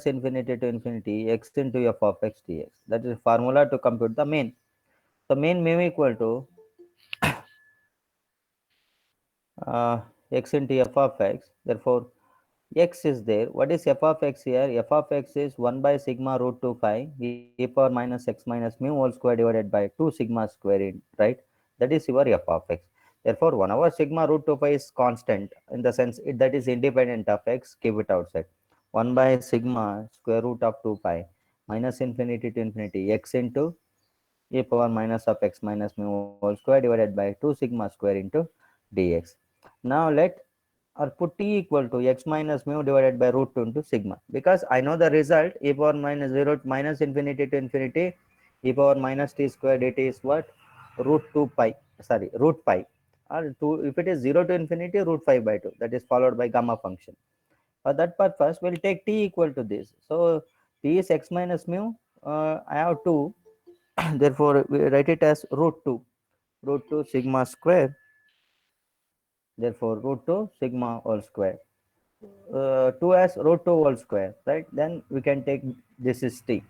infinity to infinity x into f of x dx. That is formula to compute the mean. So mean mu equal to x into f of x. Therefore, x is there. What is f of x here? F of x is 1 by sigma root 2 pi e power minus x minus mu whole square divided by 2 sigma square in, right? That is your f of x. Therefore, 1 over sigma root 2 pi is constant in the sense that is independent of x. Keep it outside. 1 by sigma square root of 2 pi minus infinity to infinity x into e power minus of x minus mu whole square divided by 2 sigma square into dx. Now let or put t equal to x minus mu divided by root 2 into sigma, because I know the result e power minus 0 minus infinity to infinity e power minus t square dt is what? Root 2 pi, sorry, root pi, or 2, if it is 0 to infinity, root 5 by 2, that is followed by gamma function. For that purpose we'll take t equal to this. So t is x minus mu, I have 2, therefore we write it as root 2 sigma square, therefore root 2 sigma whole square, 2 as root 2 whole square, right? Then we can take this is t.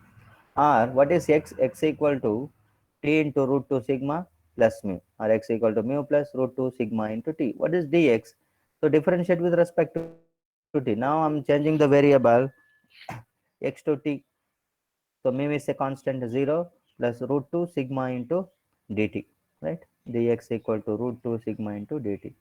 Or what is x? X equal to t into root 2 sigma plus mu, or x equal to mu plus root 2 sigma into t. What is dx? So differentiate with respect to t. Now I'm changing the variable x to t. So mu is a constant 0 plus root 2 sigma into dt, right? Dx equal to root 2 sigma into dt.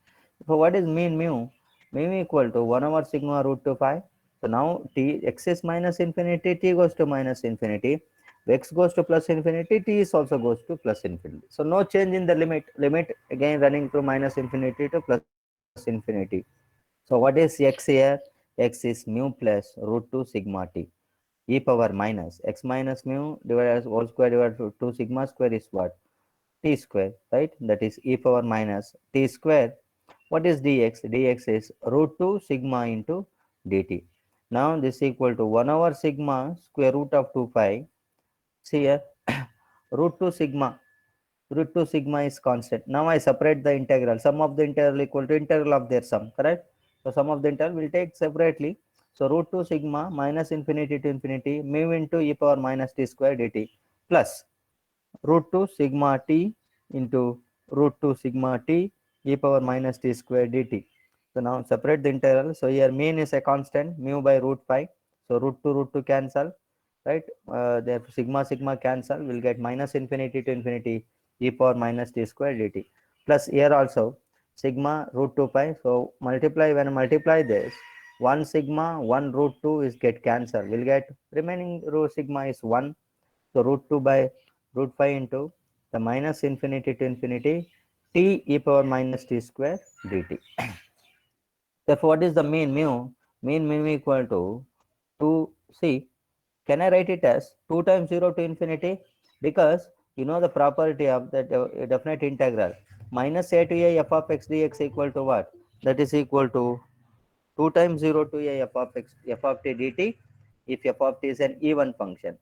So what is mean mu? Mu equal to 1 over sigma root 2 pi. So now t x is minus infinity, t goes to minus infinity. X goes to plus infinity, t is also goes to plus infinity. So no change in the limit. Limit again running to minus infinity to plus infinity. So what is x here? X is mu plus root 2 sigma t e power minus x minus mu divided as whole square divided to 2 sigma square is what? T square, right? That is e power minus t square. What is dx? Dx is root 2 sigma into dt. Now this is equal to 1 over sigma square root of 2 pi. See here, root 2 sigma. Root 2 sigma is constant. Now I separate the integral. Sum of the integral equal to integral of their sum, correct? So sum of the integral will take separately. So root 2 sigma minus infinity to infinity mu into e power minus t square dt plus root 2 sigma t into root 2 sigma t e power minus t square dt. So now separate the integral. So here mean is a constant, mu by root pi. So root 2 cancel, right? Therefore sigma sigma cancel, will get minus infinity to infinity e power minus t square dt. Plus here also sigma root 2 pi. So multiply, when I multiply this, 1 sigma 1 root 2 is get cancelled. Will get remaining row sigma is 1. So root 2 by root 5 into the minus infinity to infinity t e power minus t square dt. Therefore, what is the mean mu? Mean mu equal to 2c. Can I write it as 2 times 0 to infinity? Because you know the property of the definite integral. Minus a to a f of x dx equal to what? That is equal to 2 times 0 to a f of x f of t dt if f of t is an even function.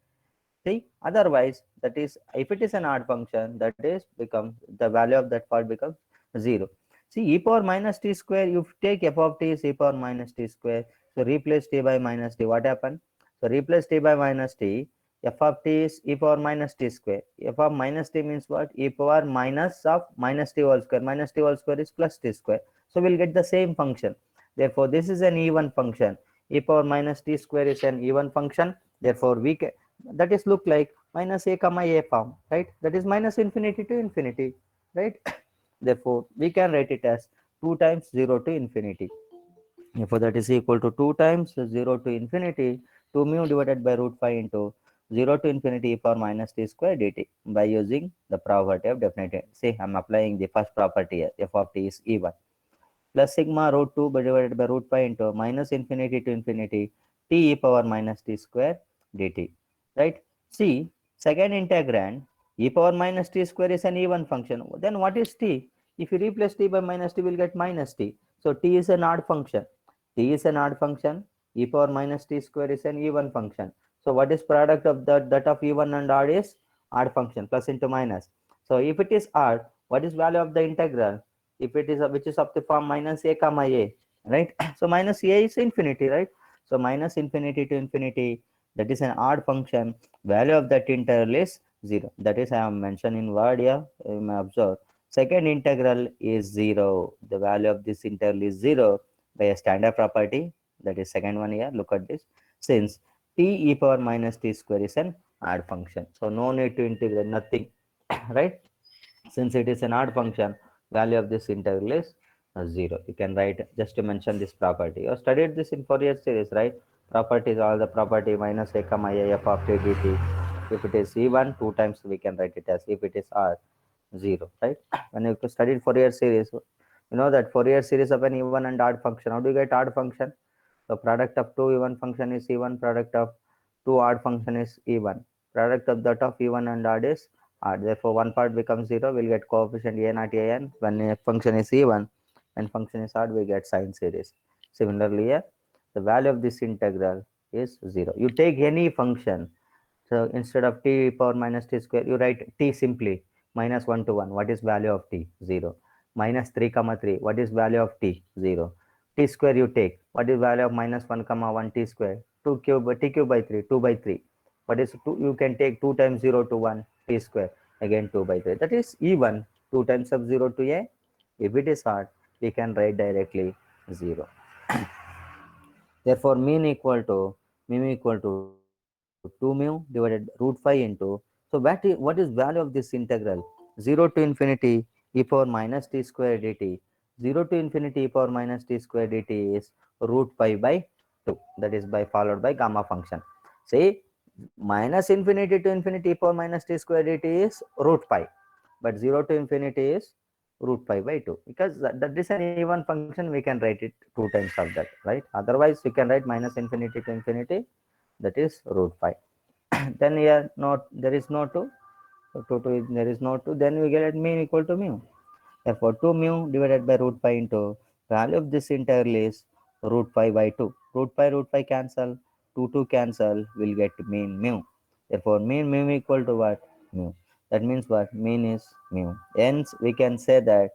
See, otherwise, that is, if it is an odd function, that is becomes the value of that part becomes 0. See, e power minus t square, you take f of t is e power minus t square. So replace t by minus t. What happened? So replace t by minus t. F of t is e power minus t square. F of minus t means what? E power minus of minus t whole square. Minus t whole square is plus t square. So we'll get the same function. Therefore, this is an even function. E power minus t square is an even function. Therefore, we can, that is look like minus a comma a form, right? That is minus infinity to infinity, right? Therefore we can write it as 2 times 0 to infinity. Therefore that is equal to 2 times 0 to infinity 2 mu divided by root 5 into 0 to infinity e power minus t square dt by using the property of definite. See, I'm applying the first property here. F of t is even plus sigma root 2 by divided by root 5 into minus infinity to infinity t e power minus t square dt, right? See, second integrand e power minus t square is an even function. Then what is t? If you replace t by minus t, will get minus t. So t is an odd function. T is an odd function. E power minus t square is an even function. So what is product of that of even and odd is odd function, plus into minus. So if it is odd, what is value of the integral? If it is which is of the form minus a comma a, right? So minus a is infinity, right? So minus infinity to infinity, that is an odd function. Value of that integral is 0. That is I have mentioned in word here. You may observe. Second integral is 0. The value of this integral is 0 by a standard property. That is second one here. Look at this. Since t e power minus t square is an odd function. So no need to integrate nothing, right? Since it is an odd function, value of this integral is 0. You can write just to mention this property. You studied this in Fourier series, right? Properties, all the property minus a comma a f of t dt. If it is even, two times we can write it as, if it is r, 0, right? When you studied Fourier series, you know that Fourier series of an even and odd function. How do you get odd function? So product of two even function is even, product of two odd function is even. Product of that of even and odd is odd. Therefore, one part becomes 0, we'll get coefficient a not an. When a function is even, when function is odd, we get sine series. Similarly, here, the value of this integral is 0. You take any function, so instead of t power minus t square, you write t simply, minus 1 to 1. What is value of t? 0. Minus 3 comma 3. What is value of t? 0. T square you take. What is value of minus 1 comma 1 t square? 2 cube, t cube by 3, 2 by 3. What is 2? You can take 2 times 0 to 1 t square. Again 2 by 3. That is even. 2 times of 0 to a. If it is hard, we can write directly 0. Therefore, mean equal to 2 mu divided root 5 into. So what is value of this integral? 0 to infinity e power minus t square dt. 0 to infinity e power minus t square dt is root pi by 2. That is by followed by gamma function. See, minus infinity to infinity e power minus t square dt is root pi, but 0 to infinity is root pi by 2, because that is an even function. We can write it two times of that, right? Otherwise you can write minus infinity to infinity, that is root pi. Then here not, there is no 2, so 2 there is no 2, then we get mean equal to mu. Therefore 2 mu divided by root pi into value of this integral is root pi by 2. Root pi cancel, 2 cancel, will get mean mu. Therefore mean mu equal to what? Mu. That means what? Mean is mu. Hence we can say that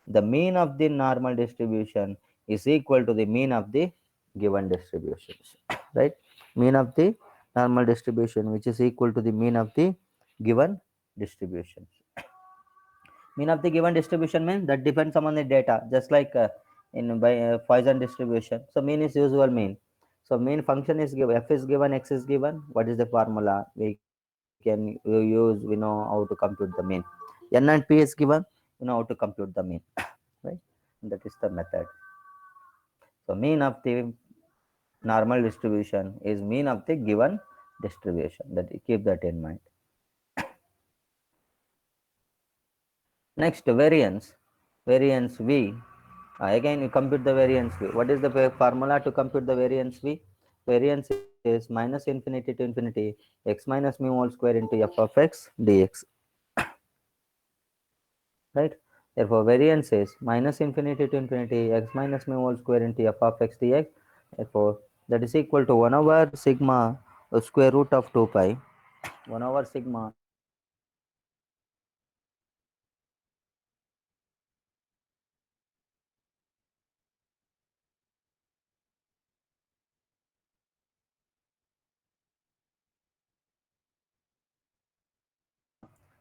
the mean of the normal distribution is equal to the mean of the given distributions, right? Mean of the normal distribution, which is equal to the mean of the given distributions. Mean of the given distribution means that depends upon the data, just like in by Poisson distribution. So mean is usual mean. So mean function is given, f is given, x is given. What is the formula? We can use, we know how to compute the mean. N and p is given, we know how to compute the mean, right? That is the method. So mean of the normal distribution is mean of the given distribution. That, keep that in mind. Next, variance. Variance v. Again, you compute the variance v. What is the formula to compute the variance v? Variance is minus infinity to infinity x minus mu whole square into f of x dx. Right? Therefore, variance is minus infinity to infinity x minus mu whole square into f of x dx. Therefore, that is equal to 1 over sigma square root of 2 pi. 1 over sigma square root of 2 pi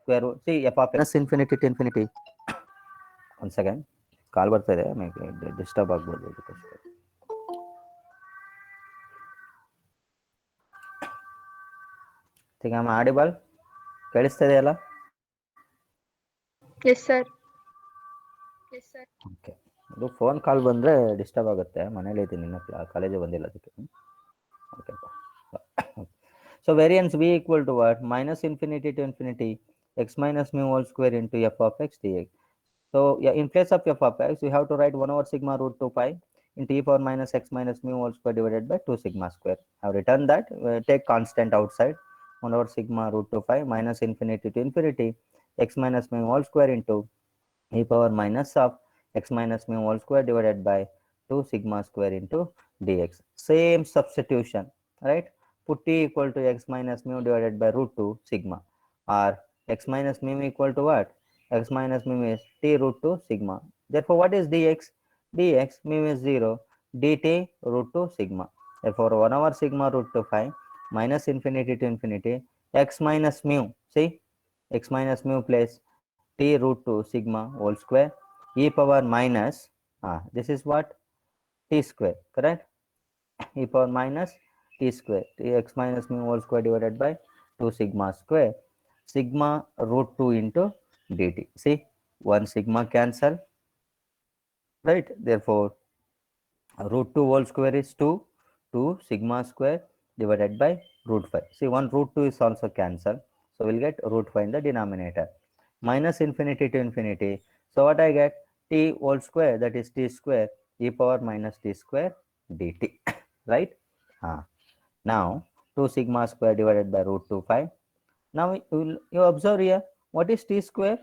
square root. See, f of minus infinity to infinity. One second. ಕಾಲ್ ಬರ್ತಾ ಇದೆ, disturb ಆಗ್ಬೋದು ಅದಕ್ಕೋಸ್ಕರ. think I'm audible? ಕೇಳಿಸ್ತಾ ಇದೆಯಲ್ಲ? Yes, sir. Okay. ಅದು phone call ಬಂದರೆ disturb ಆಗುತ್ತೆ. ಮನೇಲಿ ಇದ್ದೀನಿ, ಇನ್ನೂ ಕಾಲೇಜಿಗೆ ಬಂದಿಲ್ಲ ಅದಕ್ಕೆ. Okay. So variance v equal to what? Minus infinity to infinity x minus mu whole square into f of x dx. So yeah, in place of f of x, we have to write 1 over sigma root 2 pi into e power minus x minus mu whole square divided by 2 sigma square. I have written that. Take constant outside. 1 over sigma root 2 pi minus infinity to infinity x minus mu whole square into e power minus of x minus mu whole square divided by 2 sigma square into dx. Same substitution, right? Put t equal to x minus mu divided by root 2 sigma, or x minus mu equal to what? X minus mu is t root 2 sigma. Therefore, what is dx? Dx mu is 0, dt root 2 sigma. Therefore 1 over sigma root 2 5 minus infinity to infinity x minus mu. See, x minus mu plus t root 2 sigma whole square e power minus this is what t square, correct? E power minus t square, t x minus mu whole square divided by 2 sigma square, sigma root 2 into dt. See, one sigma cancel, right? Therefore root 2 whole square is 2, 2 sigma square divided by root 5. See, one root 2 is also cancelled, so we'll get root 5 in the denominator. Minus infinity to infinity. So what I get? T whole square, that is t square e power minus t square dt, right? Now 2 sigma square divided by root 2 5. Now you observe here, what is t square?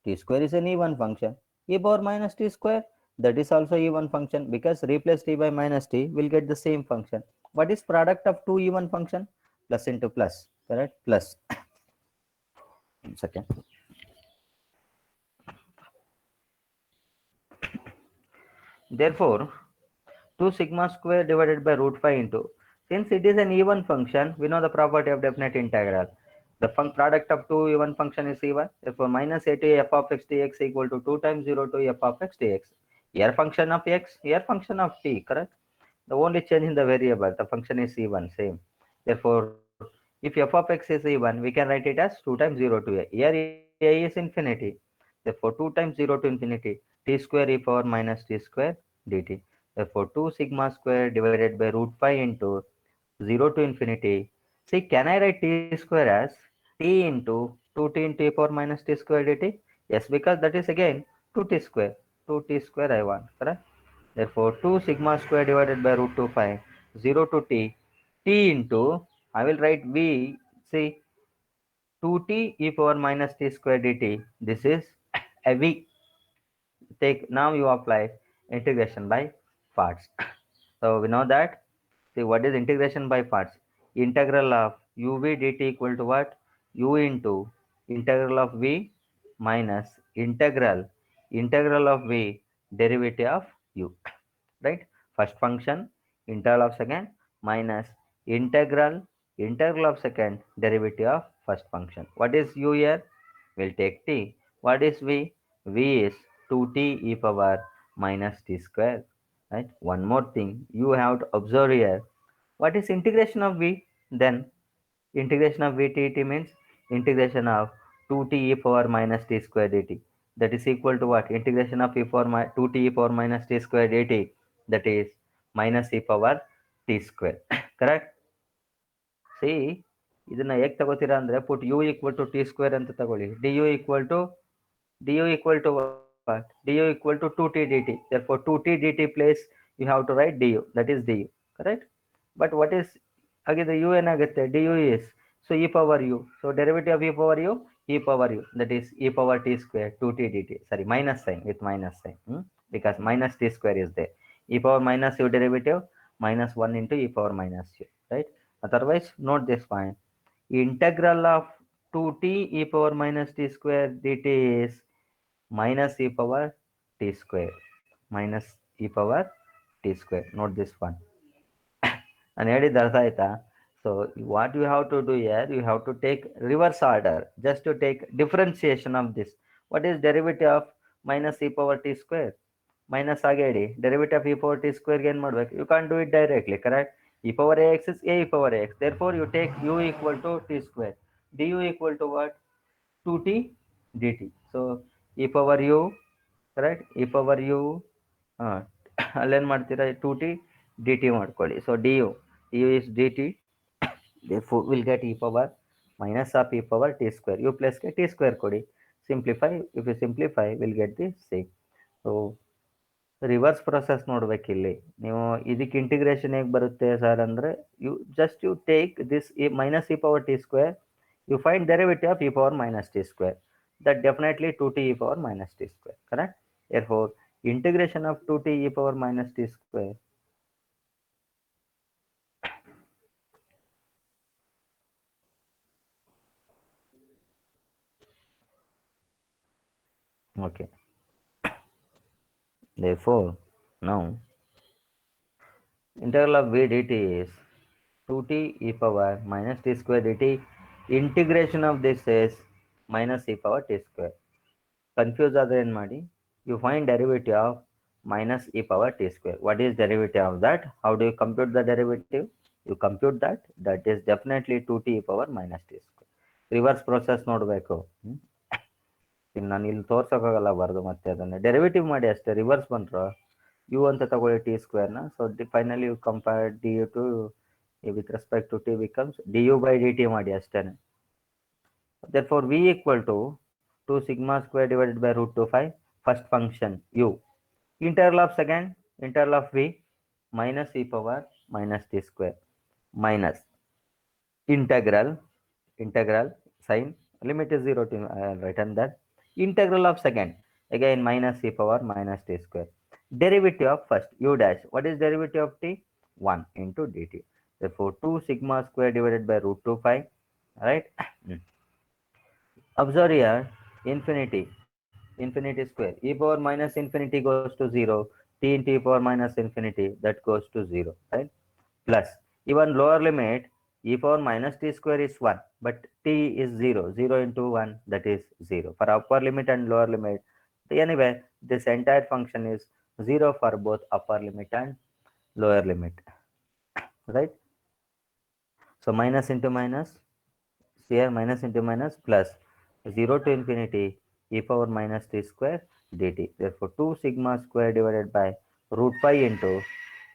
T square is an even function. E power minus t square, that is also even function, because replace t by minus t will get the same function. What is product of two even function? Plus into plus, correct? Plus. 1 second. Therefore 2 sigma square divided by root 5 into, since it is an even function, we know the property of definite integral. The product of two even function is even. Therefore minus a to f of x dx equal to 2 times 0 to f of x dx. Here function of x, here function of t, correct? The only change in the variable, the function is even, same. Therefore if f of x is even, we can write it as 2 times 0 to a. Here a is infinity. Therefore 2 times 0 to infinity, t square e power minus t square dt. Therefore 2 sigma square divided by root 5 into 0 to infinity. See, can I write t square as t into 2t into e power minus t square dt? Yes, because that is again 2t square. 2t square I want, correct? Therefore 2 sigma square divided by root 2 5, 0 to t into, I will write v, see, 2t e power minus t square dt. This is a v. Take, now you apply integration by parts. So we know that. See, what is integration by parts? Integral of uv dt equal to what? U into integral of v minus integral of v derivative of u. Right? First function, integral of second, minus integral of second derivative of first function. What is u here? We'll take t. What is v? V is 2t e power minus t square. Right? One more thing you have to observe here. What is integration of v? Then integration of v dt means integration of 2t e power minus t square dt. That is equal to what? Integration of 2t e power minus t square dt. That is minus e power t square. Correct? See, ಇದನ್ನ ಹೇಗೆ ತಗೋತೀರಾ ಅಂದ್ರೆ, put u equal to t square ಅಂತ ತಗೊಳ್ಳಿ. du equal to what? Du equal to 2t dt. Therefore 2t dt place you have to write du, that is du, correct? But what is ಹಾಗಿದ್ರೆ u ಏನಾಗುತ್ತೆ? du is, so e power u, so derivative of e power u, that is e power t square 2t dt, sorry, minus sign, with minus sign, because minus t square is there. E power minus u derivative minus 1 into e power minus u, right? Otherwise note this point, integral of 2t e power minus t square dt is minus e power t square, minus e power t square. Note this one. And ಹೇಳಿದ್ದು ಅರ್ಥ ಆಯ್ತಾ? So what you have to do here, you have to take reverse order just to take differentiation of this. What is derivative of minus e power t square? Minus ಆಗಿ ಹೇಳಿ, derivative of e power t square ಏನು ಮಾಡ್ಬೇಕು? You can't do it directly, correct? E power ax is a e power ax. Therefore you take u equal to t square. Du equal to what? 2t dt. So e power u, correct? E power u ಅಲ್ಲೇನು ಮಾಡ್ತೀರಾ? 2t dt ಮಾಡ್ಕೊಳ್ಳಿ. So du is dt. Therefore we'll get e power minus of e power t square. U plus t square ಕೊಡಿ. Simplify. If you simplify, we'll get the same. So reverse process ನೋಡ್ಬೇಕಿಲ್ಲಿ. ನೀವು ಇದಕ್ಕೆ integration ಹೇಗೆ ಬರುತ್ತೆ sir ಅಂದರೆ, you take this minus e power t square, you find derivative of e power minus t square, that definitely 2t e power minus t square, correct? Therefore integration of 2t e power minus t square, okay. Therefore now Integral of v dt is 2t e power minus t square dt. Integration of this is minus e power t square. Confuse ಆದರೆ ಏನು ಮಾಡಿ, you find derivative of minus e power t square. What is derivative of that? How do you compute the derivative? You compute that, that is definitely 2t e power minus t square. Reverse process ನೋಡಬೇಕು. ಇನ್ನು ನಾನು ಇಲ್ಲಿ ತೋರ್ಸೋಕ್ಕಾಗಲ್ಲ ಬರ್ದು, ಮತ್ತೆ ಅದನ್ನು derivative ಮಾಡಿ ಅಷ್ಟೇ. Reverse ಬಂದ್ರು ಯು ಅಂತ ತಗೊಳ್ಳಿ ಟಿ ಸ್ಕ್ವೇರ್ನ. So finally you compare d u to with respect to t becomes d u by d t ಮಾಡಿ ಅಷ್ಟೇ. Therefore v equal to 2 sigma square divided by root 2 5 first function u, integral of second, integral of v minus e power minus t square minus integral sign limit is 0 to written that integral of second, again minus e power minus t square, derivative of first u dash. What is derivative of t? 1 into dt. Therefore 2 sigma square divided by root 2 5, right? Observe here, infinity square, e power minus infinity goes to 0, t into e power minus infinity, that goes to 0, right? Plus, even lower limit, e power minus t square is 1, but t is 0, 0 into 1, that is 0. For upper limit and lower limit, anyway, this entire function is 0 for both upper limit and lower limit, right? So minus into minus, here minus into minus, plus 0 to infinity e power minus t square dt. Therefore 2 sigma square divided by root 5 into,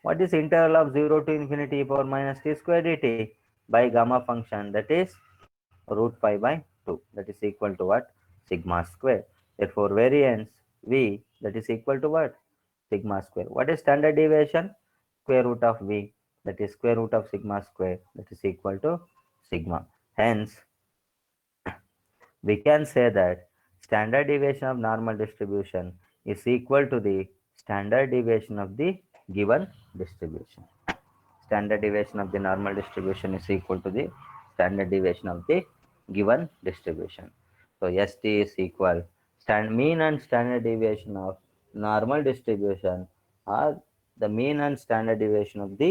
what is integral of 0 to infinity e power minus t square dt by gamma function, that is root 5 by 2, that is equal to what? Sigma square. Therefore variance v, that is equal to what? Sigma square. What is standard deviation? Square root of v, that is square root of sigma square, that is equal to sigma. Hence we can say that standard deviation of normal distribution is equal to the standard deviation of the given distribution. Standard deviation of the normal distribution is equal to the standard deviation of the given distribution. So ST is equal mean and standard deviation of normal distribution are the mean and standard deviation of the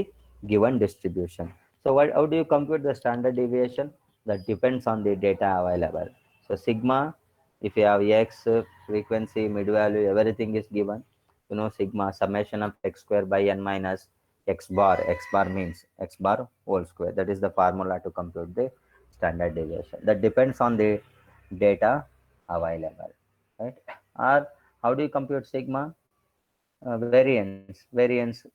given distribution. So how do you compute the standard deviation? That depends on the data available. So sigma, if you have x, frequency, mid value, everything is given. You know, sigma summation of x square by n minus x bar. X bar means x bar whole square. That is the formula to compute the standard deviation. That depends on the data available, right? Or how do you compute sigma? Variance.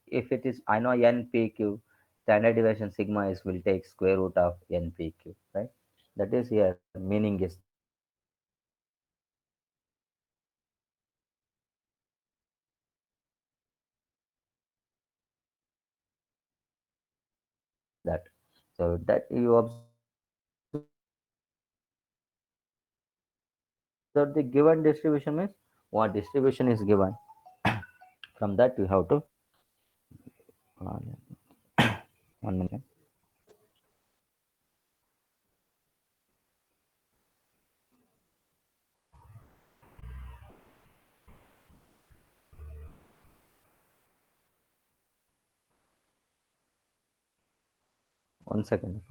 If it is, I know npq, standard deviation sigma is will take square root of npq, right? That is here meaning is that. So variance is equal to standard deviation of the given distribution. So that you observe the given distribution is that. So that you observe the given distribution means what distribution is given? What distribution is given? From that you have to uh, 1 minute. One second.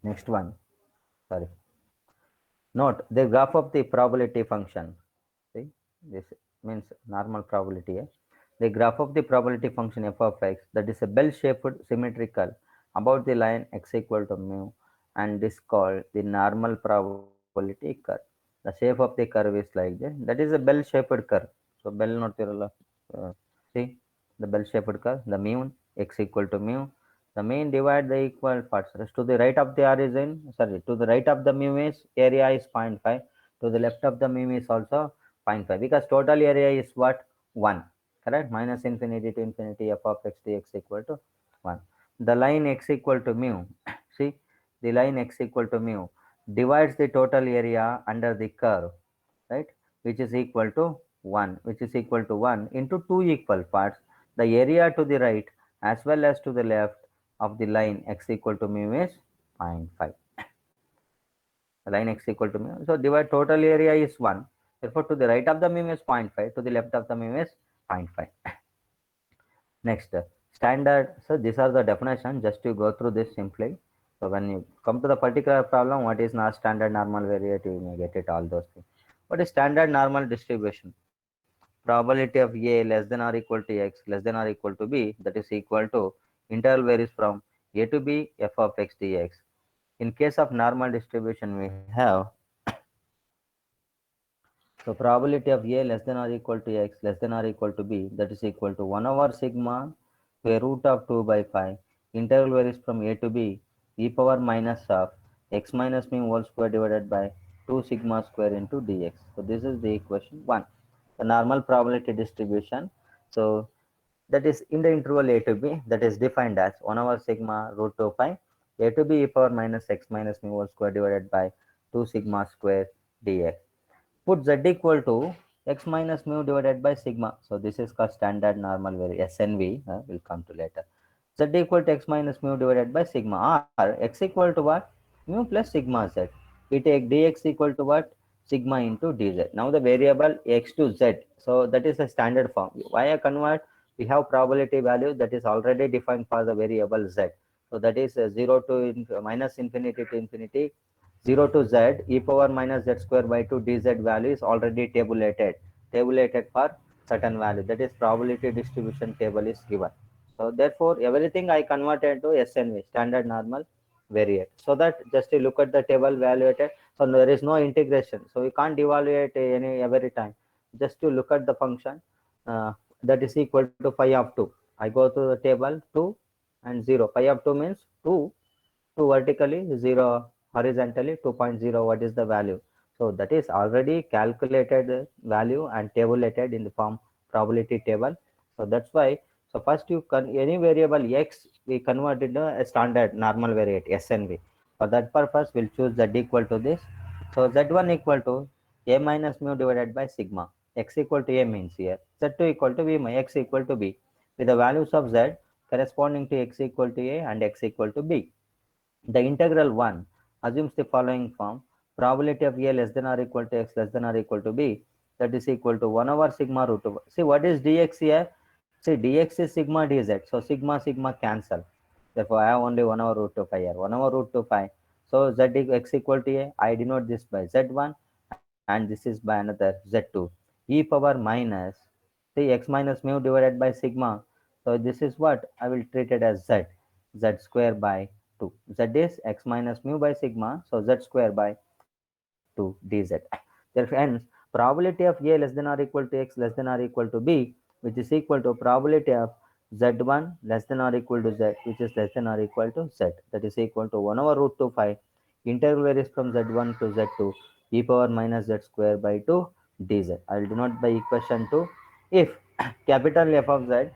Next one. Sorry. Note the graph of the probability function. See, this means normal probability. The graph of the probability function f of x, that is a bell-shaped symmetrical about the line x equal to mu, and this called the normal probability curve. The shape of the curve is like this. That is a bell-shaped curve. So bell notiralla. See the bell-shaped curve. The mu x equal to mu. The mean divide the equal parts. To the right of the origin, sorry, to the right of the mean is area is 0.5. To the left of the mean is also 0.5 because total area is what? 1. Correct? Minus infinity to infinity f of x dx equal to 1. The line x equal to mu. See, the line x equal to mu divides the total area under the curve, right? Which is equal to 1, which is equal to 1 into two equal parts. The area to the right as well as to the left of the line x equal to mu is 0.5. The line x equal to mu. So divide total area is 1. Therefore, to the right of the mu is 0.5. To the left of the mu is 0.5. Next, standard. So these are the definition. Just to go through this simply. So when you come to the particular problem, what is not standard normal variate, you may get it all those things. What is standard normal distribution? Probability of A less than or equal to x less than or equal to b, that is equal to interval varies from a to b f of x dx. In case of normal distribution, we have so probability of a less than or equal to x less than or equal to b, that is equal to 1 over sigma square root of 2 by 5. Interval varies from a to b e power minus of x minus mu whole square divided by 2 sigma square into dx. So this is the equation 1. The normal probability distribution. So that is in the interval a to b, that is defined as 1 over sigma root 2 pi a to b e power minus x minus mu whole square divided by 2 sigma square dx. Put z equal to x minus mu divided by sigma. So this is called standard normal variance SNV. We'll come to later. Z equal to x minus mu divided by sigma, or x equal to what? Mu plus sigma z. We take dx equal to what? Sigma into dz. Now the variable x to z. So that is a standard form. Why I convert? We have probability value that is already defined for the variable z. So that is 0 to minus infinity to infinity 0 to z e power minus z square by 2 dz value is already tabulated for certain value, that is probability distribution table is given. So therefore everything I converted to SNV, standard normal variate, so that just to look at the table evaluated. So there is no integration, so we can't evaluate any every time. Just to look at the function, uh, that is equal to phi of 2. I go to the table 2 and 0. Phi of 2 means 2, 2 vertically, 0 horizontally, 2.0, what is the value? So that is already calculated value and tabulated in the form probability table. So that's why, so first you can any variable x we convert into a standard normal variate SNV. For that purpose we'll choose z equal to this. So z1 equal to a minus mu divided by sigma. X equal to a means here z2 equal to b, my x equal to b, with the values of z corresponding to x equal to a and x equal to b. The integral 1 assumes the following form: probability of a less than or equal to x less than or equal to b, that is equal to 1 over sigma root over. See what is dx here? See dx is sigma dz. So sigma sigma cancel. Therefore I have only 1 over root 2 pi here. 1 over root 2 pi. So z x equal to a, I denote this by z1 and this is by another z2. E power minus, see x minus mu divided by sigma. So this is what I will treat it as z square by 2. Z is x minus mu by sigma, so z square by 2 dz. Therefore, hence probability of a less than or equal to x less than or equal to b, which is equal to probability of z1 less than or equal to z, which is less than or equal to z, that is equal to 1 over root 2 pi. Interval varies from z1 to z2 e power minus z square by 2 dz. I will denote by equation 2. If capital F of z,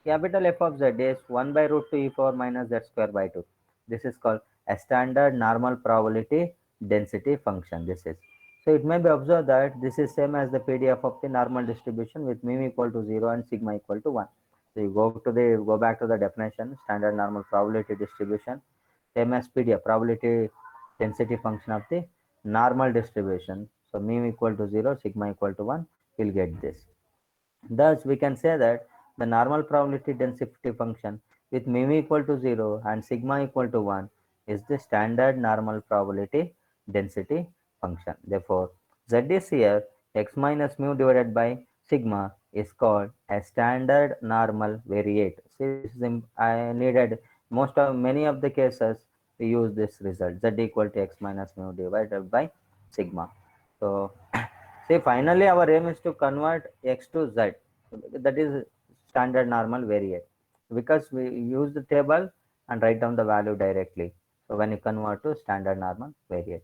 capital F of z is 1 by root 2 e power minus z square by 2. This is called a standard normal probability density function. This is. So it may be observed that this is same as the PDF of the normal distribution with mu equal to 0 and sigma equal to 1. So you go back to the definition, standard normal probability distribution, same as PDF, probability density function of the normal distribution. So mu equal to 0, sigma equal to 1, we'll get this. Thus, we can say that the normal probability density function with mu equal to 0 and sigma equal to 1 is the standard normal probability density function. Therefore, z is here, x minus mu divided by sigma is called a standard normal variate. See, this is I needed many of the cases we use this result, z equal to x minus mu divided by sigma. So see, finally, our aim is to convert x to z. That is standard normal variate. Because we use the table, and write down the value directly. So when you convert to standard normal variate,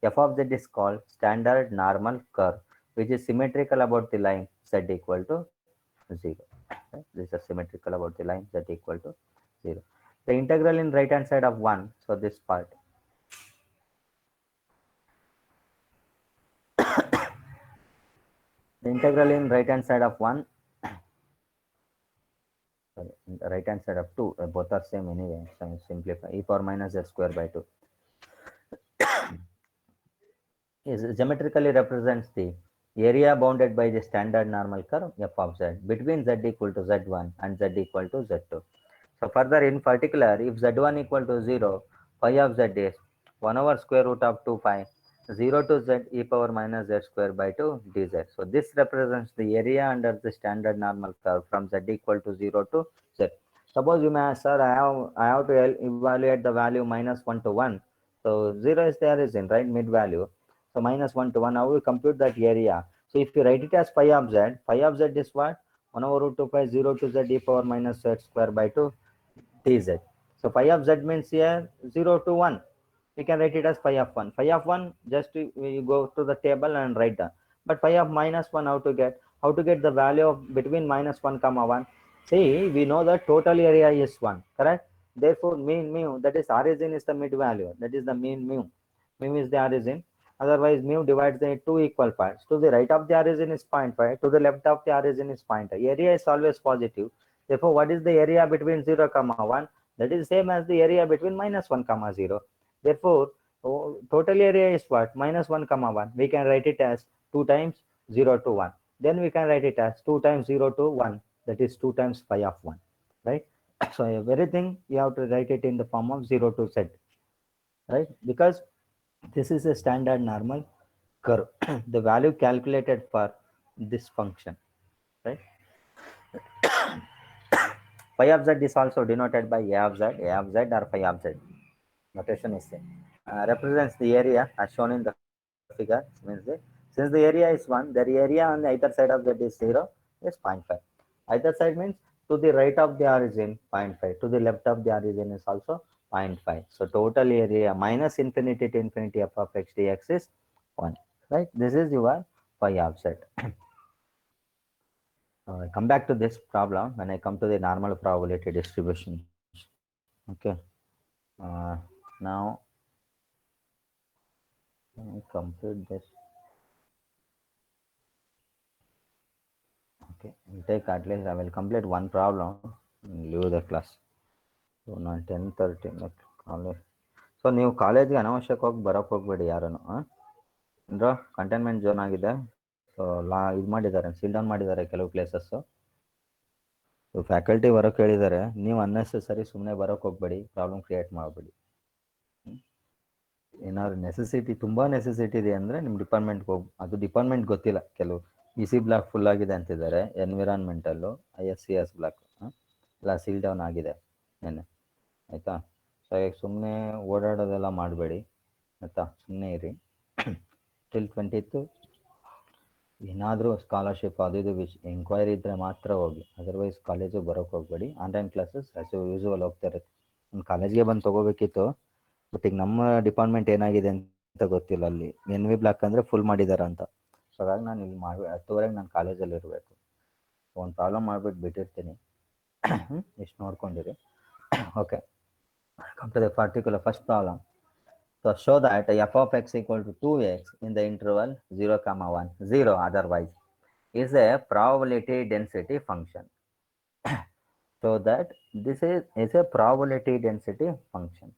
f of z is called standard normal curve, which is symmetrical about the line z equal to 0. Right? This is symmetrical about the line z equal to 0. The integral in right hand side of 1, so this part. The integral in right hand side of 1, sorry, right hand side of 2, both are same anyway, so simplify e power minus z square by 2 is geometrically represents the area bounded by the standard normal curve f of z between z equal to z1 and z equal to z2. So further in particular, if z1 equal to 0, phi of z is 1 over square root of 2 pi 0 to z e power minus z square by 2 dz. So this represents the area under the standard normal curve from z equal to 0 to z. Suppose you may ask, sir, I have to evaluate the value minus 1 to 1. So 0 is the origin, right? Mid value. So minus 1 to 1, how we compute that area? So if you write it as phi of z is what? 1 over root 2 pi 0 to z e power minus z square by 2 dz. So phi of z means here 0 to 1. We can write it as phi of 1. Phi of 1, just you go to the table and write down. But phi of minus 1, how to get? How to get the value of between minus 1 comma 1? See, we know that total area is 1, correct? Therefore, mean mu, that is origin is the mid value. That is the mean mu. Mu is the origin. Otherwise, mu divides the two equal parts. To the right of the origin is 0.5. To the left of the origin is 0.5. Area is always positive. Therefore, what is the area between 0 comma 1? That is same as the area between minus 1 comma 0. Therefore, total area is what? Minus 1 comma 1. We can write it as 2 times 0 to 1. Then we can write it as 2 times 0 to 1. That is 2 times phi of 1. Right? So everything you have to write it in the form of 0 to z. Right? Because this is a standard normal curve. The value calculated for this function. Right? Phi of z is also denoted by a of z or phi of z. Notation is same. Represents the area as shown in the figure. Means since the area is 1, the area on the either side of z is 0 is 0.5. Either side means to the right of the origin 0.5, to the left of the origin is also 0.5. So total area minus infinity to infinity f of x dx is 1. Right? This is your phi of z. Come back to this problem when I come to the normal probability distributions. Okay. Now let me complete this. Okay, we'll take at least I will complete one problem and leave the class. So ನಾನು 10:30 college. So ನೀವು ಕಾಲೇಜ್ಗೆ ಅನಾವಶ್ಯಕವಾಗಿ ಬರೋಕ್ಕೆ ಹೋಗ್ಬೇಡಿ ಯಾರೂ. ಅಂದ್ರೆ containment zone ಆಗಿದೆ. So ಇದು ಮಾಡಿದ್ದಾರೆ, ಸೀಲ್ ಡೌನ್ ಮಾಡಿದ್ದಾರೆ ಕೆಲವು ಪ್ಲೇಸಸ್ಸು. ಸೊ ಫ್ಯಾಕಲ್ಟಿ ಬರೋಕ್ಕೆ ಹೇಳಿದ್ದಾರೆ. ನೀವು ಅನ್ನೆಸೆಸರಿ ಸುಮ್ಮನೆ ಬರೋಕ್ಕೆ ಹೋಗ್ಬೇಡಿ, ಪ್ರಾಬ್ಲಮ್ ಕ್ರಿಯೇಟ್ ಮಾಡಬೇಡಿ. ಏನಾದ್ರು ನೆಸೆಸಿಟಿ, ತುಂಬ ನೆಸೆಸಿಟಿ ಇದೆ ಅಂದರೆ ನಿಮ್ಮ ಡಿಪಾರ್ಟ್ಮೆಂಟ್ಗೆ ಹೋಗಿ, ಅದು ಡಿಪಾರ್ಟ್ಮೆಂಟ್ ಗೊತ್ತಿಲ್ಲ, ಕೆಲವು EC ಬ್ಲಾಕ್ ಫುಲ್ ಆಗಿದೆ ಅಂತಿದ್ದಾರೆ, ಎನ್ವಿರಾನ್ಮೆಂಟಲ್ಲು ISCS ಬ್ಲಾಕ್ ಎಲ್ಲ ಸೀಲ್ ಡೌನ್ ಆಗಿದೆ ನೆನ್ನೆ, ಆಯಿತಾ. ಸೊ ಈಗ ಸುಮ್ಮನೆ ಓಡಾಡೋದೆಲ್ಲ ಮಾಡಬೇಡಿ ಆಯಿತಾ, ಸುಮ್ಮನೆ ಇರಿ. ಟಿಲ್ 20th ಏನಾದರೂ ಸ್ಕಾಲರ್ಶಿಪ್ ಅದು ಇದು ಎಂಕ್ವೈರಿ ಇದ್ದರೆ ಮಾತ್ರ ಹೋಗಿ, ಅದರ್ವೈಸ್ ಕಾಲೇಜಿಗೆ ಬರೋಕ್ಕೆ ಹೋಗಬೇಡಿ. ಆನ್ಲೈನ್ ಕ್ಲಾಸಸ್ ಆ್ಯಸ್ ಯೂಸುವಲ್ ಹೋಗ್ತಾ ಇರುತ್ತೆ. ಒಂದು ಕಾಲೇಜ್ಗೆ ಬಂದು ತೊಗೋಬೇಕಿತ್ತು, ಬಟ್ ಈಗ ನಮ್ಮ ಡಿಪಾರ್ಟ್ಮೆಂಟ್ ಏನಾಗಿದೆ ಅಂತ ಗೊತ್ತಿಲ್ಲ. ಅಲ್ಲಿ NV ಬ್ಲಾಕ್ ಅಂದರೆ ಫುಲ್ ಮಾಡಿದ್ದಾರೆ ಅಂತ. ಸೊ ಹಾಗಾಗಿ ನಾನು ಇಲ್ಲಿ 10:30 ನಾನು ಕಾಲೇಜಲ್ಲಿ ಇರಬೇಕು. ಒಂದು ಪ್ರಾಬ್ಲಮ್ ಮಾಡಿಬಿಟ್ಟು ಬಿಟ್ಟಿರ್ತೀನಿ, ಇಷ್ಟು ನೋಡ್ಕೊಂಡಿರಿ. Okay, come to the particular first problem. So show that f of x equal to 2x in the interval 0, 1, 0 otherwise is a probability density function. So that this is a probability density function.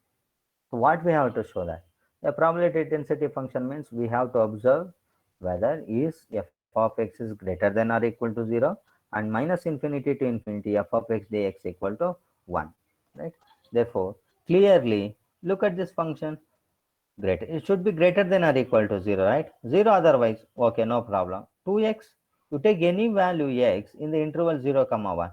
So what we have to show that? A probability density function means we have to observe whether is f of x is greater than or equal to 0 and minus infinity to infinity f of x dx equal to 1. Right? Therefore, clearly look at this function. Greater, it should be greater than or equal to 0, right? 0 otherwise, okay, no problem. 2x, you take any value x in the interval 0, 1.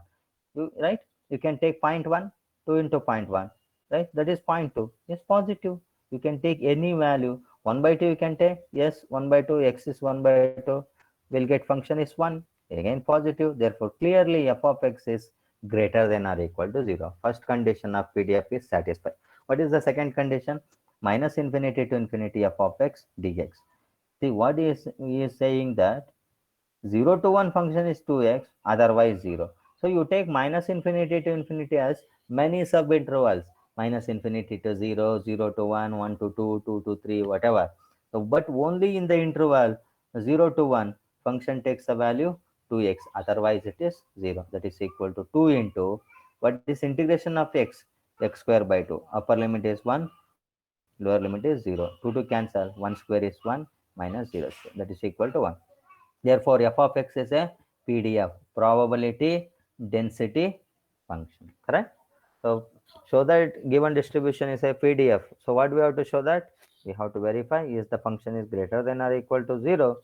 Right? You can take 0.1, 2 into 0.1, right? That is 0.2. Yes, positive. You can take any value. 1 by 2 you can take. Yes, 1 by 2, x is 1 by 2. We'll get function is 1. Again positive. Therefore, clearly f of x is greater than or equal to 0. First condition of PDF is satisfied. What is the second condition? Minus infinity to infinity f of x dx. See, what he is saying that 0 to 1 function is 2x, otherwise 0. So you take minus infinity to infinity as many subintervals, minus infinity to 0, 0 to 1, 1 to 2, 2 to 3, whatever. So, but only in the interval 0 to 1, function takes a value 2x, otherwise it is 0. That is equal to 2 into, what is integration of x square by 2. Upper limit is 1, lower limit is 0. 2 to cancel, 1 square is 1 minus 0 square. That is equal to 1. Therefore, f of x is a PDF, probability density function, correct? So, show that given distribution is a PDF. So, what we have to show that? We have to verify is the function is greater than or equal to 0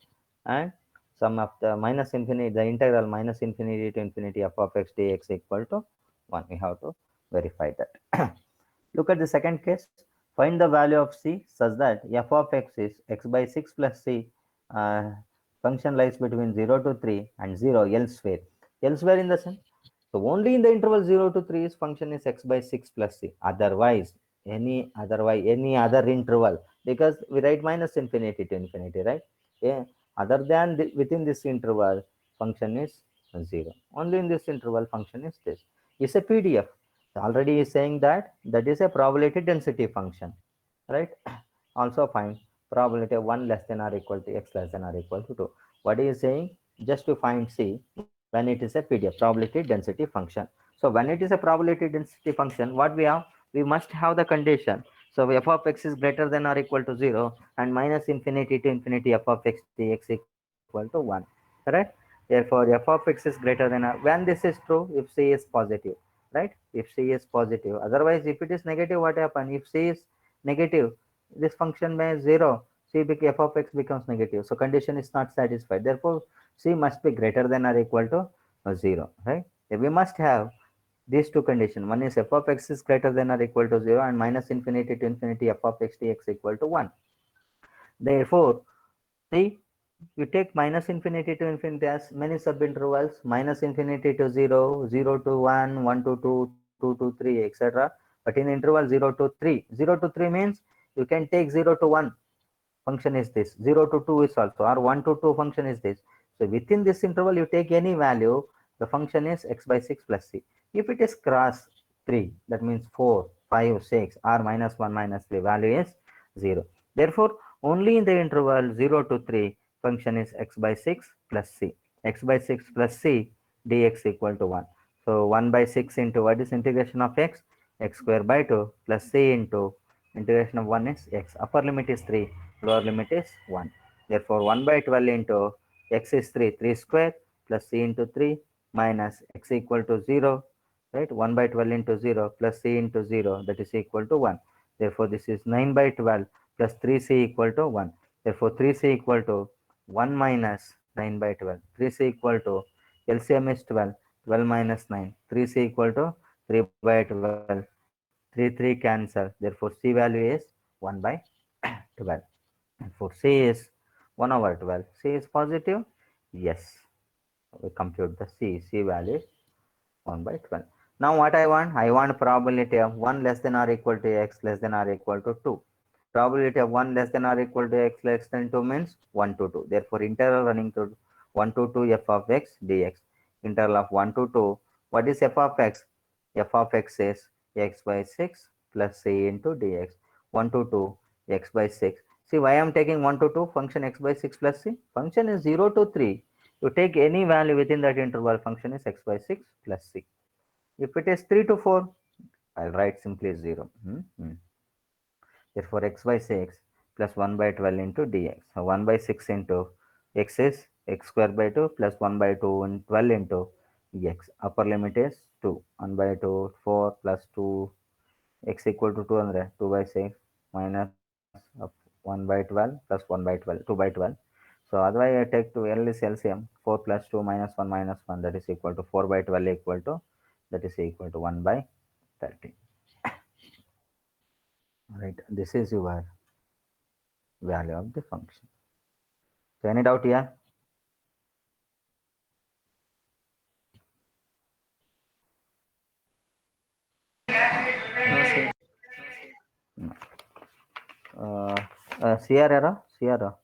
and sum of the minus infinity, the integral minus infinity to infinity f of x dx equal to 1. We have to verify that. Look at the second case. Find the value of c such that f of x is x by 6 plus c. Uh, Function lies between 0 to 3 and 0 elsewhere. Elsewhere in the sense, so only in the interval 0 to 3 is function is x by 6 plus c. Otherwise any other interval, because we write minus infinity to infinity, right? Yeah. Other than within this interval, function is 0. Only in this interval, function is this. It's a PDF. Already is saying that that is a probability density function, right? Also find probability of 1 less than or equal to x less than or equal to 2. What is saying? Just to find c when it is a PDF, probability density function. So when it is a probability density function, what we have? We must have the condition. So f of x is greater than or equal to 0 and minus infinity to infinity f of x dx equal to 1. Correct? Therefore, f of x is greater than or when this is true, if c is positive, right? If c is positive. Otherwise, if it is negative, what happen? If c is negative, this function may 0, f of x becomes negative. So condition is not satisfied. Therefore, c must be greater than or equal to 0, right? We must have these two conditions. One is f of x is greater than or equal to 0 and minus infinity to infinity f of x dx equal to 1. Therefore, see, you take minus infinity to infinity as many subintervals, minus infinity to 0, 0 to 1, 1 to 2, 2 to 3, etc. But in interval 0 to 3, 0 to 3 means you can take 0 to 1 function is this, 0 to 2 is also, or 1 to 2 function is this. So within this interval, you take any value, the function is x by 6 plus c. If it is cross 3, that means 4, 5, 6, or minus 1, minus 3, value is 0. Therefore, only in the interval 0 to 3, function is x by 6 plus c. X by 6 plus c dx equal to 1. So 1 by 6 into what is integration of x square by 2 plus c into integration of 1 is x. Upper limit is 3, lower limit is 1. Therefore, 1 by 12 into x is 3, 3 square plus c into 3 minus x equal to 0, right? 1 by 12 into 0 plus c into 0, that is equal to 1. Therefore, this is 9 by 12 plus 3c equal to 1. Therefore, 3c equal to 1 minus 9 by 12. 3c equal to LCM is 12, 12 minus 9. 3c equal to 3 by 12. 3, 3 cancel. Therefore, c value is 1 by 12. For C is 1 over 12. C is positive? Yes. We compute the C value is 1 by 12. Now what I want? I want probability of 1 less than or equal to x less than or equal to 2. Probability of 1 less than or equal to x less than 2 means 1 to 2. Therefore, integral running through 1 to 2 f of x dx. Integral of 1 to 2. What is f of x? F of x is x by 6 plus c into dx. 1 to 2 x by 6. See why I am taking 1 to 2 function x by 6 plus c? Function is 0 to 3. You take any value within that interval, function is x by 6 plus c. If it is 3 to 4, I'll write simply 0. Therefore, x by 6 plus 1 by 12 into dx. So 1 by 6 into x is x square by 2 plus 1 by 2 and 12 into x. Upper limit is 2. 1 by 2, 4 plus 2, x equal to 200, 2 by 6 minus 1 by 12 plus 1 by 12, 2 by 12. So otherwise I take to L is LCM, 4 plus 2 minus 1, that is equal to 4 by 12 equal to, that is equal to 1 by 30. Right, this is your value of the function. So any doubt here? Sierra, Sierra.